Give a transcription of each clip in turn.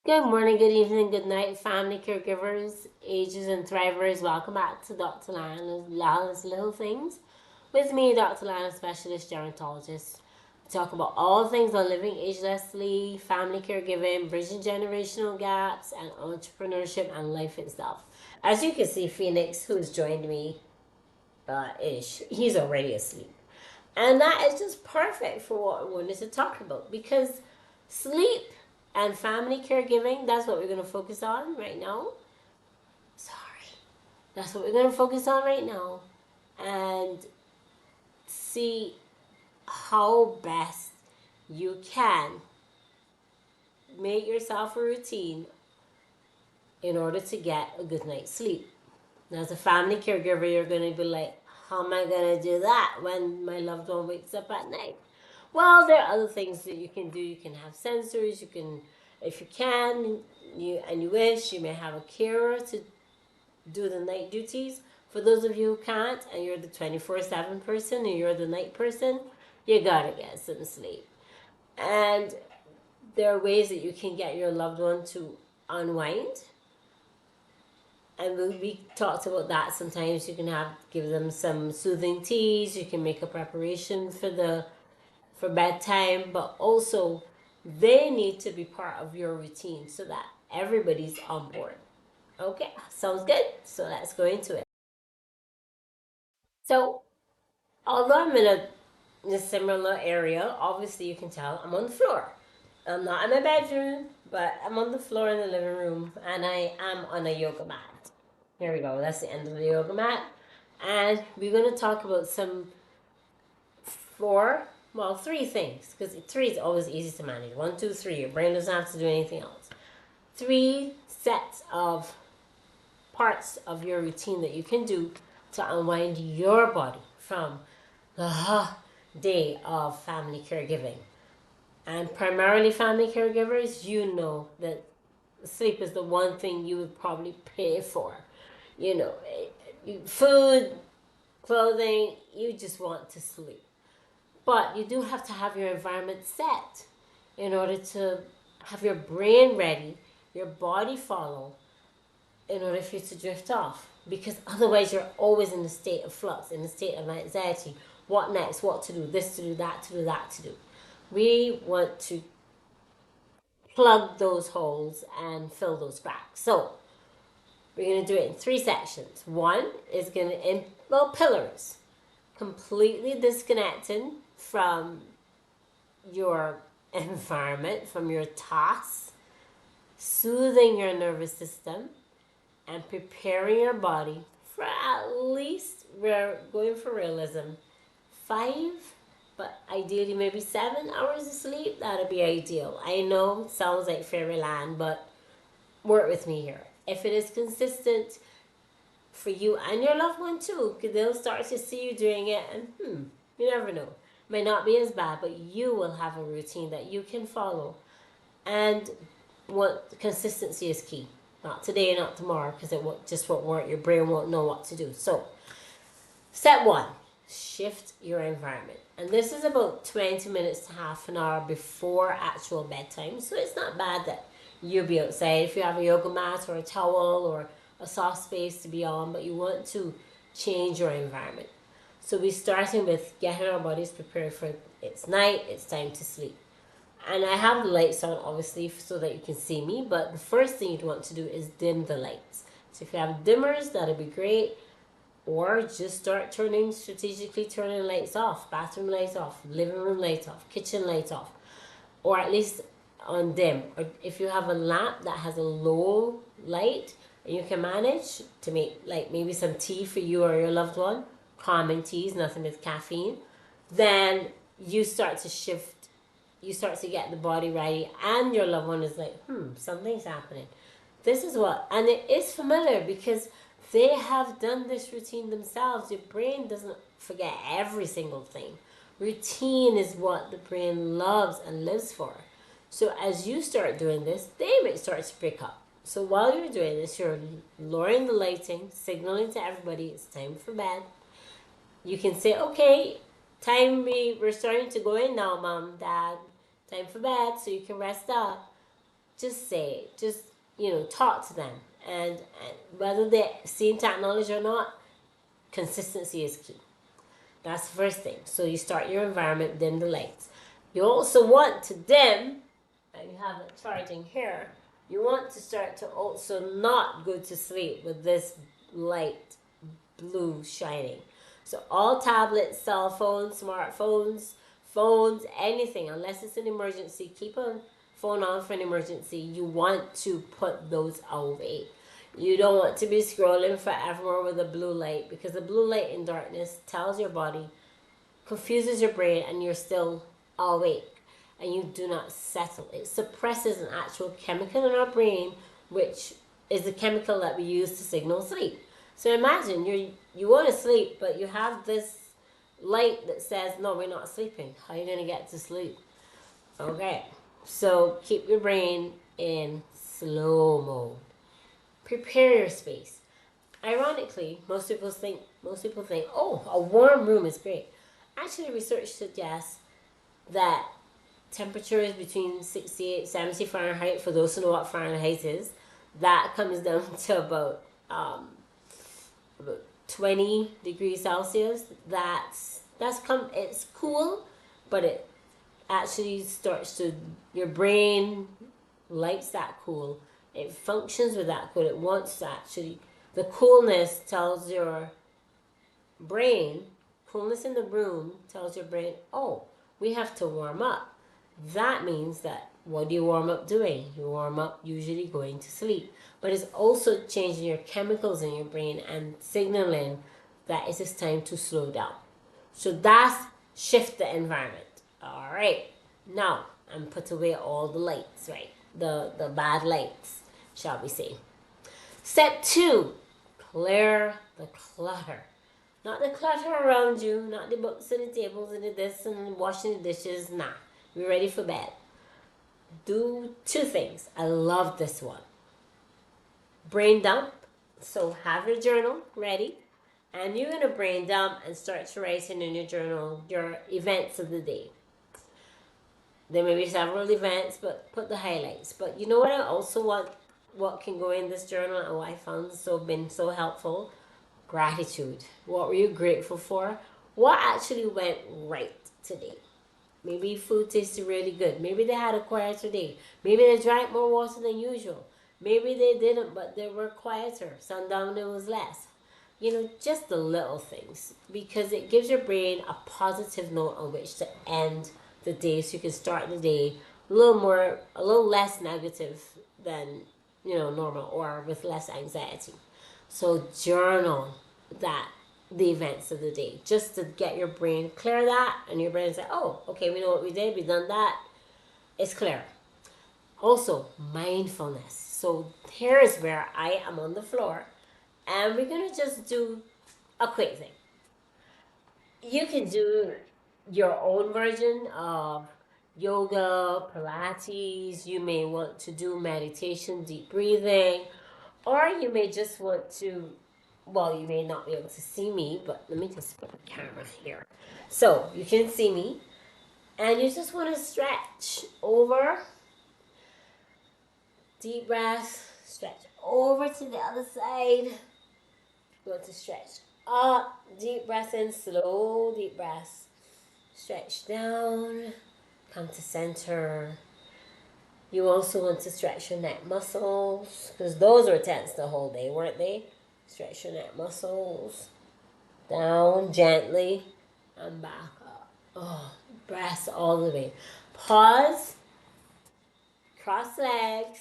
Good morning, good evening, good night, family caregivers, ages and thrivers. Welcome back to Dr. Lana's Little Things. With me, Dr. Lana, specialist gerontologist. We talk about all things on living agelessly, family caregiving, bridging generational gaps, and entrepreneurship and life itself. As you can see, Phoenix, who's joined me, he's already asleep. And that is just perfect for what we wanted to talk about because sleep and family caregiving, that's what we're going to focus on right now. Sorry. That's what we're going to focus on right now and see how best you can make yourself a routine in order to get a good night's sleep. Now, as a family caregiver, you're going to be like, how am I going to do that when my loved one wakes up at night? Well, there are other things that you can do. You can have sensors. You can, if you can, you wish, you may have a carer to do the night duties. For those of you who can't, and you're the 24/7 person, and you're the night person, you gotta get some sleep. And there are ways that you can get your loved one to unwind. And we talked about that. Sometimes you can give them some soothing teas. You can make a preparation for bedtime, but also they need to be part of your routine so that everybody's on board. Okay, sounds good. So let's go into it. So, although I'm in a similar area, obviously you can tell I'm on the floor. I'm not in my bedroom, but I'm on the floor in the living room and I am on a yoga mat. Here we go, that's the end of the yoga mat. And we're going to talk about three things, because three is always easy to manage. One, two, three. Your brain doesn't have to do anything else. Three sets of parts of your routine that you can do to unwind your body from the day of family caregiving. And primarily family caregivers, you know that sleep is the one thing you would probably pay for. You know, food, clothing, you just want to sleep. But you do have to have your environment set in order to have your brain ready, your body follow, in order for you to drift off. Because otherwise, you're always in a state of flux, in a state of anxiety. What next? What to do? This to do, that to do, that to do. We want to plug those holes and fill those cracks. So, we're going to do it in three sections. One is going to, pillars. Completely disconnecting from your environment, from your tasks, soothing your nervous system, and preparing your body for at least, we're going for realism, 5, but ideally maybe 7 hours of sleep. That'd be ideal. I know it sounds like fairyland, but work with me here. If it is consistent for you and your loved one too, because they'll start to see you doing it, and you never know. May not be as bad, but you will have a routine that you can follow. And what consistency is key. Not today, not tomorrow, because just won't work. Your brain won't know what to do. So, step one, shift your environment. And this is about 20 minutes to half an hour before actual bedtime. So it's not bad that you'll be outside if you have a yoga mat or a towel or a soft space to be on, but you want to change your environment. So we're starting with getting our bodies prepared for it's night, it's time to sleep. And I have the lights on obviously so that you can see me, but the first thing you'd want to do is dim the lights. So if you have dimmers, that'd be great. Or just start strategically turning lights off, bathroom lights off, living room lights off, kitchen lights off, or at least on dim. Or if you have a lamp that has a low light and you can manage to make like maybe some tea for you or your loved one, calming teas, nothing with caffeine, then you start to shift, you start to get the body ready, and your loved one is like, something's happening. This is what, and it is familiar because they have done this routine themselves. Your brain doesn't forget every single thing. Routine is what the brain loves and lives for. So as you start doing this, they might start to pick up. So while you're doing this, you're lowering the lighting, signaling to everybody it's time for bed. You can say, okay, we're starting to go in now, mom, dad, time for bed, so you can rest up. just say it. Just, talk to them. And whether they're seeing technology or not, consistency is key. That's the first thing. So you start your environment, dim the lights. You also want to dim, and you have it charging here, you want to start to also not go to sleep with this light blue shining. So all tablets, cell phones, smartphones, phones, anything, unless it's an emergency, keep a phone on for an emergency. You want to put those away. You don't want to be scrolling forever with a blue light, because the blue light in darkness tells your body, confuses your brain, and you're still awake and you do not settle. It suppresses an actual chemical in our brain, which is the chemical that we use to signal sleep. So imagine you want to sleep, but you have this light that says, no, we're not sleeping. How are you going to get to sleep? Okay, so keep your brain in slow mode. Prepare your space. Ironically, most people think, oh, a warm room is great. Actually, research suggests that temperatures between 68, 70 Fahrenheit, for those who know what Fahrenheit is, that comes down to about 20 degrees Celsius. It's cool, but it actually starts to, your brain likes that cool. It functions with that cool. It wants to actually, the coolness tells your brain, coolness in the room tells your brain, oh, we have to warm up. That means that, what do you warm up doing? You warm up usually going to sleep. But it's also changing your chemicals in your brain and signaling that it is time to slow down. So that's shift the environment. All right. Now, and put away all the lights, right? The bad lights, shall we say. Step 2, clear the clutter. Not the clutter around you, not the books and the tables and the this and washing the dishes. Nah, we're ready for bed. Do 2 things. I love this one. Brain dump. So have your journal ready, and you're going to brain dump and start to writing in your journal your events of the day. There may be several events, but put the highlights. But you know what I also want, what can go in this journal and what I found been so helpful? Gratitude. What were you grateful for? What actually went right today? Maybe food tasted really good. Maybe they had a quieter day. Maybe they drank more water than usual. Maybe they didn't, but they were quieter. Sundown there was less. Just the little things. Because it gives your brain a positive note on which to end the day, so you can start the day a little less negative than normal, or with less anxiety. So journal the events of the day, just to get your brain clear that, and your brain say, oh, okay, we know what we did, we've done that, it's clear. Also, mindfulness. So here is where I am on the floor, and we're gonna just do a quick thing. You can do your own version of yoga, Pilates. You may want to do meditation, deep breathing, or you may just want to, well, you may not be able to see me, but let me just put the camera here. So you can see me, and you just want to stretch over. Deep breath, stretch over to the other side. You want to stretch up, deep breath in, slow deep breaths. Stretch down, come to center. You also want to stretch your neck muscles, because those were tense the whole day, weren't they? Stretch your neck muscles. Down gently and back up. Oh, breaths all the way. Pause, cross legs,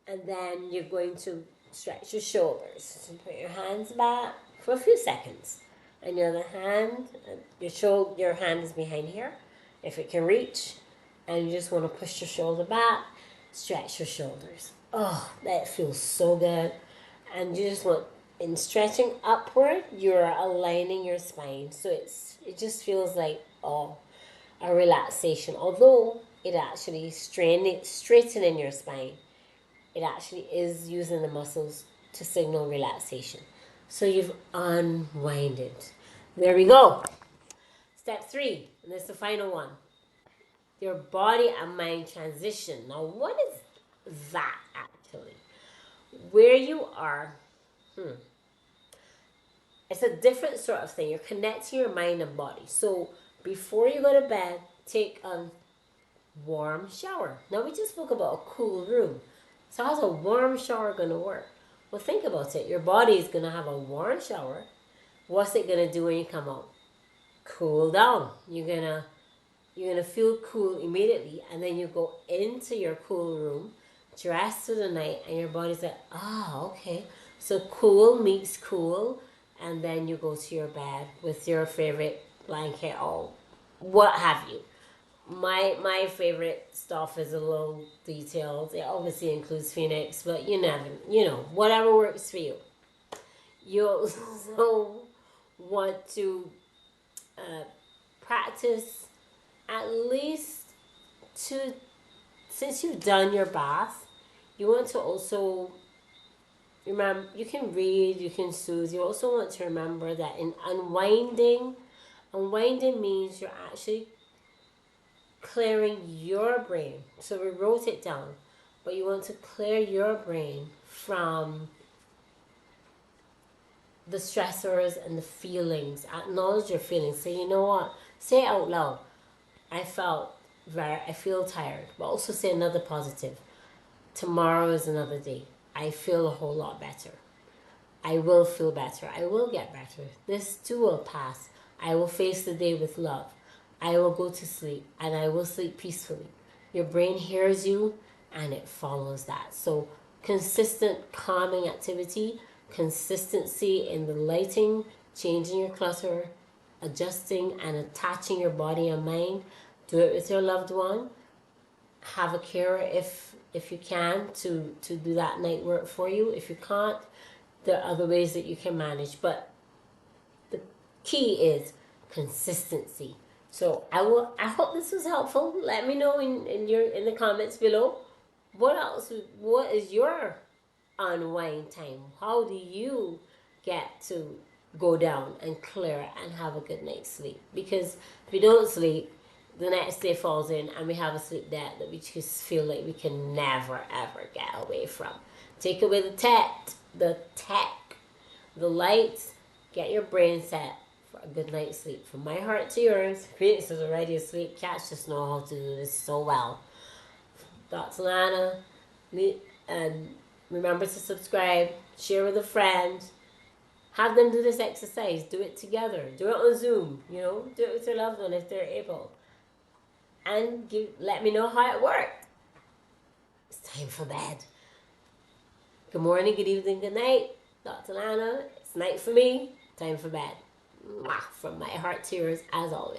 and then you're going to stretch your shoulders. So put your hands back for a few seconds. And your other hand, your hand is behind here, if it can reach. And you just want to push your shoulder back, stretch your shoulders. Oh, that feels so good. And you just want, in stretching upward, you're aligning your spine. So it just feels like a relaxation. Although it actually straightening your spine, it actually is using the muscles to signal relaxation. So you've unwinded. There we go. Step 3, and that's the final one. Your body and mind transition. Now, what is that actually. Where you are, it's a different sort of thing. You're connecting your mind and body. So before you go to bed, take a warm shower. Now we just spoke about a cool room. So how's a warm shower going to work? Well, think about it. Your body is going to have a warm shower. What's it going to do when you come out? Cool down. You're gonna feel cool immediately, and then you go into your cool room, dress for the night, and your body's like, okay. So cool meets cool, and then you go to your bed with your favorite blanket or what have you. My favorite stuff is a little detailed. It obviously includes Phoenix, but whatever works for you. You also want to practice at least two, since you've done your bath, you want to also remember, you can read, you can soothe. You also want to remember that in unwinding means you're actually clearing your brain. So we wrote it down, but you want to clear your brain from the stressors and the feelings. Acknowledge your feelings. Say, you know what? Say it out loud. I feel tired. But also say another positive. Tomorrow is another day. I feel a whole lot better. I will feel better. I will get better. This too will pass. I will face the day with love. I will go to sleep and I will sleep peacefully. Your brain hears you and it follows that. So consistent calming activity, consistency in the lighting, changing your clutter, adjusting and attaching your body and mind. Do it with your loved one. Have a carer if you can to do that night work for you. If you can't, there are other ways that you can manage. But the key is consistency. So I hope this was helpful. Let me know in the comments below. What is your unwind time? How do you get to go down and clear and have a good night's sleep? Because if we don't sleep, the next day falls in and we have a sleep debt that we just feel like we can never ever get away from. Take away the tech, the lights, get your brain set for a good night's sleep. From my heart to yours, Phoenix is already asleep. Cats just know how to do this so well. Dr. Lana, and remember to subscribe, share with a friend, have them do this exercise, do it together, do it on Zoom, do it with your loved one if they're able. And let me know how it worked. It's time for bed. Good morning, good evening, good night. Dr. Lana, it's night for me. Time for bed. From my heart to yours, as always.